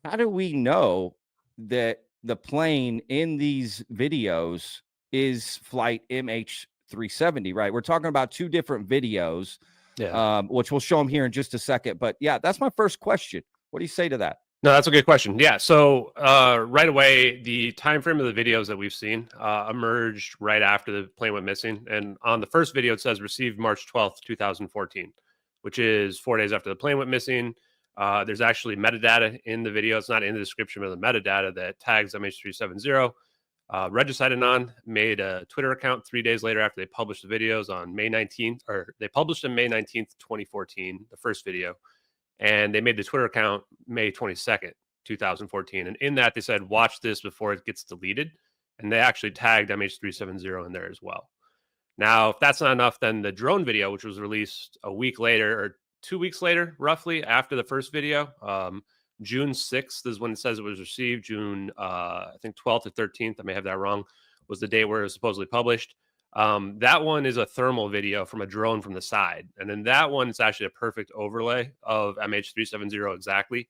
how do we know that the plane in these videos is flight MH370, right? We're talking about two different videos, Yeah. which we'll show them here in just a second. But yeah, that's my first question. What do you say to that? No, that's a good question. Yeah. So right away, the time frame of the videos that we've seen emerged right after the plane went missing. And on the first video, it says received March 12th, 2014, which is 4 days after the plane went missing. There's actually metadata in the video. It's not in the description, but the metadata that tags MH370. RegicideAnon made a Twitter account 3 days later after they published the videos on May 19th, or they published on May 19th, 2014, the first video. And they made the Twitter account May 22nd, 2014. And in that, they said, watch this before it gets deleted. And they actually tagged MH370 in there as well. Now, if that's not enough, then the drone video, which was released a week later or 2 weeks later, roughly after the first video, June 6th is when it says it was received. June, I think 12th or 13th, I may have that wrong, was the date where it was supposedly published. That one is a thermal video from a drone from the side. And then that one is actually a perfect overlay of MH370 exactly.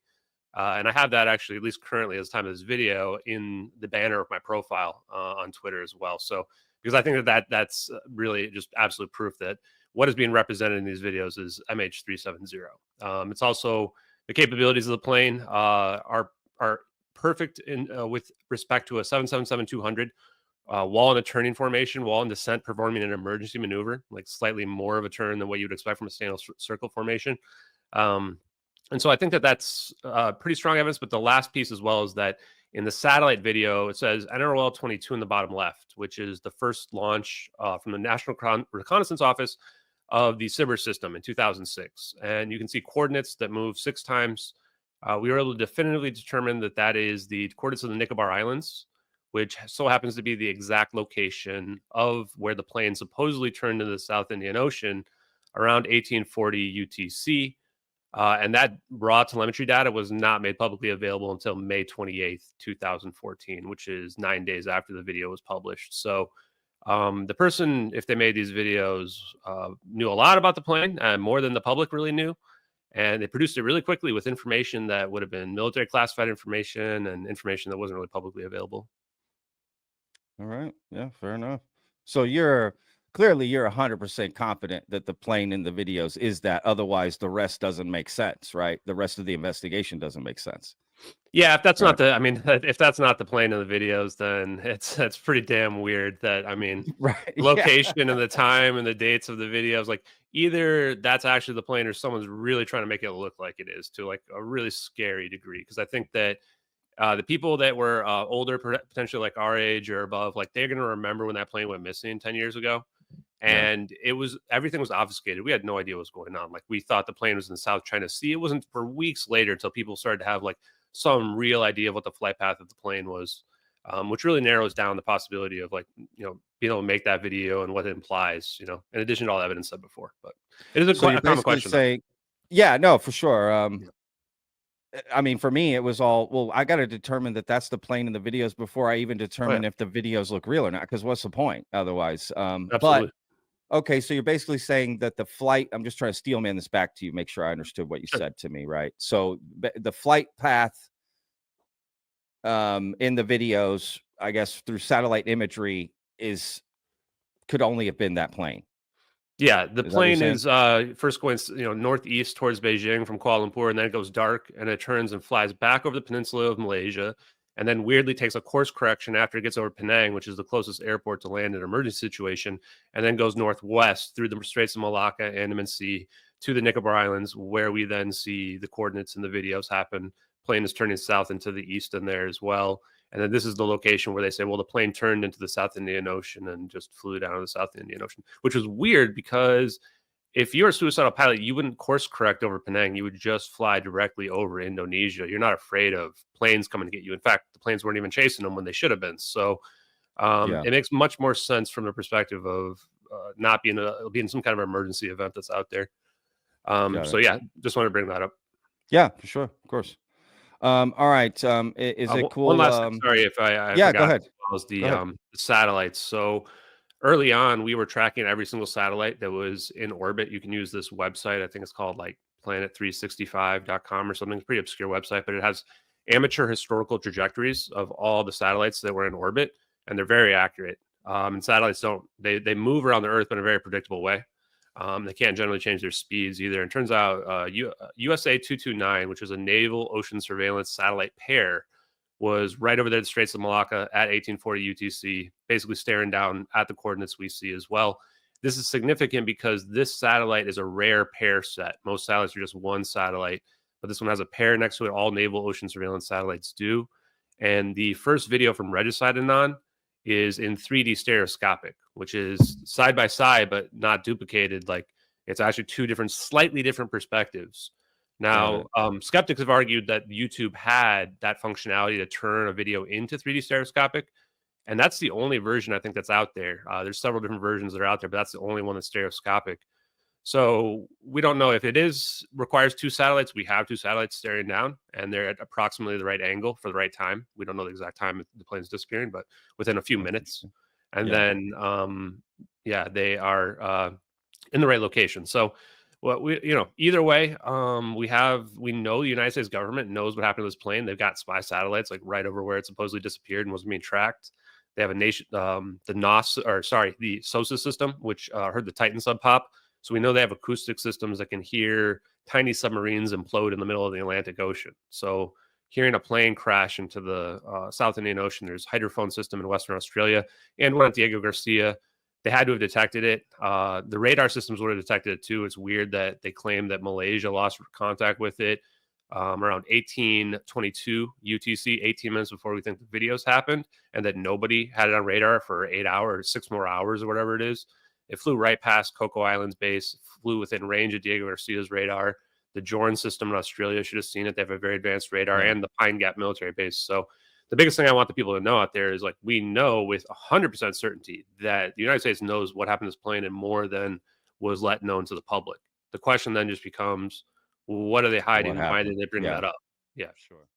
And I have that actually, at least currently, as time of this video, in the banner of my profile on Twitter as well. So, because I think that's really just absolute proof that what is being represented in these videos is MH370. It's also the capabilities of the plane are perfect in with respect to a 777-200 while in a turning formation, while in descent, performing an emergency maneuver, like slightly more of a turn than what you would expect from a standard circle formation. And so I think that's pretty strong evidence. But the last piece as well is that in the satellite video, it says NROL 22 in the bottom left, which is the first launch from the National Reconnaissance Office of the SBIR system in 2006. And you can see coordinates that move 6 times. We were able to definitively determine that that is the coordinates of the Nicobar Islands, which so happens to be the exact location of where the plane supposedly turned into the South Indian Ocean around 1840 UTC. And that raw telemetry data was not made publicly available until May 28th, 2014, which is 9 days after the video was published. So the person, if they made these videos, knew a lot about the plane, more than the public really knew. And they produced it really quickly with information that would have been military classified information and information that wasn't really publicly available. All right. Yeah, fair enough. So you're 100% confident that the plane in the videos is that. Otherwise, the rest doesn't make sense, right? The rest of the investigation doesn't make sense. Yeah, if that's Right. not the, I mean, if that's not the plane in the videos, then it's pretty damn weird that, I mean, Right. the location and the time and the dates of the videos, like either that's actually the plane or someone's really trying to make it look like it is to like a really scary degree. Because I think that the people that were older, potentially like our age or above, like they're going to remember when that plane went missing 10 years ago. And it was, everything was obfuscated. We had no idea what was going on. Like we thought the plane was in the South China Sea. It wasn't for weeks later until people started to have like some real idea of what the flight path of the plane was, which really narrows down the possibility of like, you know, being able to make that video and what it implies, you know, in addition to all the evidence said before. But it is a, So you're a common basically question. saying, yeah, no, for sure. I mean, for me, it was all, well, I got to determine that that's the plane in the videos before I even determine if the videos look real or not, because what's the point otherwise? Absolutely. But okay, so you're basically saying that the flight, I'm just trying to steel man this back to you, make sure I understood what you said to me, right? So the flight path in the videos, I guess through satellite imagery could only have been that plane. Yeah, the plane is first going, you know, northeast towards Beijing from Kuala Lumpur, and then it goes dark and it turns and flies back over the peninsula of Malaysia, and then weirdly takes a course correction after it gets over Penang, which is the closest airport to land in an emergency situation, and then goes northwest through the Straits of Malacca, Andaman Sea, to the Nicobar Islands, where we then see the coordinates in the videos happen. Plane is turning south into the east in there as well. And then this is the location where they say, well, the plane turned into the South Indian Ocean and just flew down to the South Indian Ocean, which was weird because if you're a suicidal pilot, you wouldn't course correct over Penang. You would just fly directly over Indonesia. You're not afraid of planes coming to get you. In fact, the planes weren't even chasing them when they should have been. So it makes much more sense from the perspective of not being some kind of emergency event that's out there. So yeah, just want to bring that up. Yeah, for sure. Of course. All right. Is it cool? One last thing, sorry if I yeah, forgot. go ahead. Was the satellites. So early on, we were tracking every single satellite that was in orbit. You can use this website. I think it's called like planet365.com or something. It's a pretty obscure website, but it has amateur historical trajectories of all the satellites that were in orbit, and they're very accurate. And satellites don't they move around the Earth in a very predictable way. They can't generally change their speeds either. And turns out USA 229, which was a naval ocean surveillance satellite pair, was right over there at the Straits of Malacca at 1840 UTC, basically staring down at the coordinates we see as well. This is significant because this satellite is a rare pair set. Most satellites are just one satellite, but this one has a pair next to it. All naval ocean surveillance satellites do. And the first video from RegicideAnon is in 3D stereoscopic, which is side by side, but not duplicated. Like it's actually two different, slightly different perspectives. Now, skeptics have argued that YouTube had that functionality to turn a video into 3D stereoscopic, and that's the only version I think that's out there. There's several different versions that are out there, but that's the only one that's stereoscopic. So we don't know if it requires two satellites. We have two satellites staring down, and they're at approximately the right angle for the right time. We don't know the exact time the plane's disappearing, but within a few minutes. And then, they are in the right location. So, either way, we know the United States government knows what happened to this plane. They've got spy satellites like right over where it supposedly disappeared and was being tracked. They have a nation, the SOSA system, which heard the Titan sub pop. So we know they have acoustic systems that can hear tiny submarines implode in the middle of the Atlantic Ocean. So hearing a plane crash into the South Indian Ocean, there's a hydrophone system in Western Australia and one at Diego Garcia. They had to have detected it. The radar systems would have detected it too. It's weird that they claim that Malaysia lost contact with it around 1822 UTC, 18 minutes before we think the videos happened, and that nobody had it on radar for 8 hours, 6 more hours or whatever it is. It flew right past Coco Islands base, flew within range of Diego Garcia's radar. The Joran system in Australia should have seen it. They have a very advanced radar, and the Pine Gap military base. So the biggest thing I want the people to know out there is, like, we know with 100% certainty that the United States knows what happened to this plane and more than was let known to the public. The question then just becomes, what are they hiding? Why did they bring that up? Yeah. Sure.